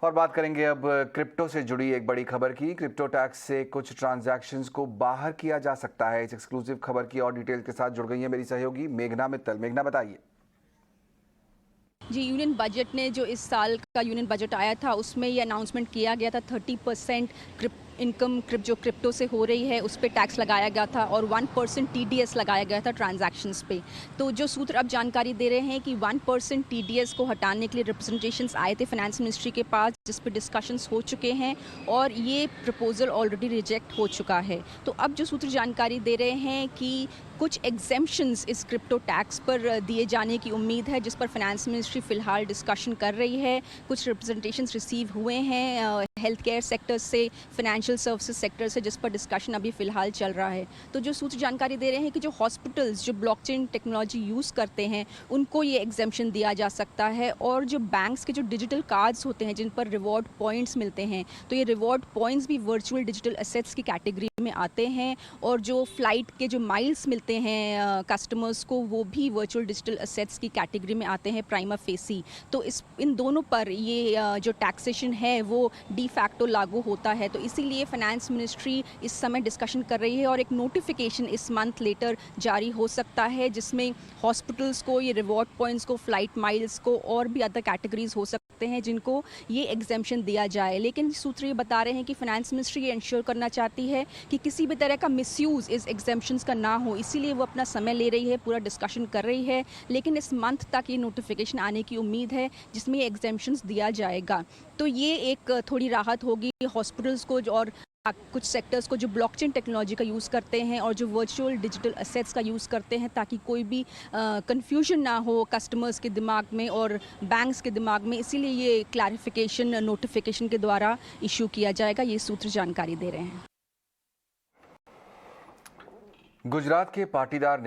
और बात करेंगे अब क्रिप्टो से जुड़ी एक बड़ी खबर की। क्रिप्टो टैक्स से कुछ ट्रांजैक्शंस को बाहर किया जा सकता है। इस एक्सक्लूसिव खबर की और डिटेल के साथ जुड़ गई है मेरी सहयोगी मेघना मित्तल। मेघना, बताइए। जी, यूनियन बजट ने जो इस साल का यूनियन बजट आया था उसमें ये अनाउंसमेंट किया गया था 30% जो क्रिप्टो से हो रही है उस पे टैक्स लगाया गया था और 1% टीडीएस लगाया गया था ट्रांजैक्शंस पे। तो जो सूत्र अब जानकारी दे रहे हैं कि 1% टीडीएस को हटाने के लिए रिप्रेजेंटेशंस आए थे फाइनेंस मिनिस्ट्री के पास, जिस पे डिस्कशंस हो चुके हैं और ये प्रपोजल ऑलरेडी रिजेक्ट हो चुका है। तो अब जो सूत्र जानकारी दे रहे हैं कि कुछ एग्जेम्पशंस इस क्रिप्टो टैक्स पर दिए जाने की उम्मीद है, जिस पर फाइनेंस मिनिस्ट्री फ़िलहाल डिस्कशन कर रही है। कुछ रिप्रेजेंटेशंस रिसीव हुए हैं हेल्थ केयर सेक्टर से, फाइनेंशियल सर्विसेज सेक्टर से, जिस पर डिस्कशन अभी फ़िलहाल चल रहा है। तो जो सूत्र जानकारी दे रहे हैं कि जो हॉस्पिटल्स जो ब्लॉकचेन टेक्नोलॉजी यूज़ करते हैं उनको ये एग्जेम्पशन दिया जा सकता है, और जो बैंक्स के जो डिजिटल कार्ड्स होते हैं जिन पर रिवॉर्ड पॉइंट्स मिलते हैं, तो ये रिवॉर्ड पॉइंट्स भी वर्चुअल डिजिटल एसेट्स की कैटेगरी में आते हैं। और जो फ्लाइट के जो माइल्स मिलते हैं कस्टमर्स को, वो भी वर्चुअल डिजिटल एसेट्स की कैटेगरी में आते हैं प्राइमा फेसी। तो इन दोनों पर ये जो टैक्सेशन है वो डी फैक्टो लागू होता है। तो इसीलिए फाइनेंस मिनिस्ट्री इस समय डिस्कशन कर रही है और एक नोटिफिकेशन इस मंथ लेटर जारी हो सकता है, जिसमें हॉस्पिटल्स को, ये रिवॉर्ड पॉइंट्स को, फ्लाइट माइल्स को और भी अदर कैटेगरीज हो सकते हैं जिनको ये एग्जेम्पशन दिया जाए। लेकिन सूत्र ये बता रहे हैं कि फाइनेंस मिनिस्ट्री ये इंश्योर करना चाहती है कि किसी भी तरह का मिसयूज़ इस एग्जेम्पशंस का ना हो, इसीलिए वो अपना समय ले रही है, पूरा डिस्कशन कर रही है। लेकिन इस मंथ तक ये नोटिफिकेशन आने की उम्मीद है जिसमें ये एग्जेम्पशंस दिया जाएगा। तो ये एक थोड़ी राहत होगी हॉस्पिटल्स को और कुछ सेक्टर्स को जो ब्लॉकचेन टेक्नोलॉजी का यूज़ करते हैं और जो वर्चुअल डिजिटल एसेट्स का यूज़ करते हैं, ताकि कोई भी कंफ्यूजन ना हो कस्टमर्स के दिमाग में और बैंक्स के दिमाग में। इसीलिए ये क्लैरिफिकेशन नोटिफिकेशन के द्वारा इशू किया जाएगा, ये सूत्र जानकारी दे रहे हैं। गुजरात के पाटीदार